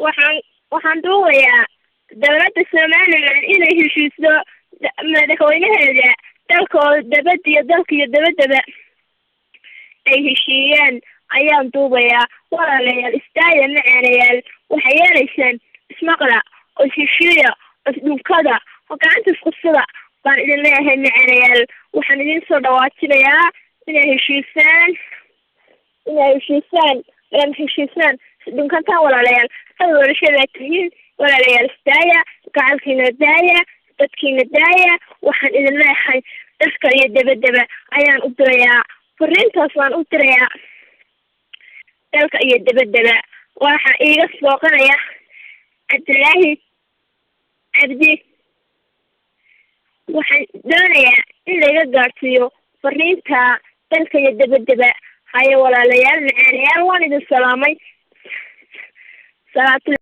waxaan duubayaa dowladda Somaliland inay heshiiso madaxweynaheeda dalkooda dabadda iyo dalka iyo dabaddaba ay heshiiyeen ayaan duubayaa walaalayaal istaaya macaanayaal waxay yeelaysaan ismaqla oo heshiiya isdhunkada oo gacanta isqabsada baan idin leeyahay macaanayaal waxaan idin soo dhawaajinayaa inay heshiisaan isdhunkantaan walaalayaal wadashada tihiin walaalayaal istaaya gacalkiina daaya dadkiina daaya waxaan idin leeyahay dalka iyo dabaddaba ayaan u dirayaa fariintaas waan u dirayaa dalka iyo dabaddaba waxa iiga sooqanaya Cabdillaahi Cabdi waxaan doonayaa in laga gaarsiiyo fariinta dalka iyo dabaddaba haye walaalayaal macaanayaal waan idin salaamay salaatu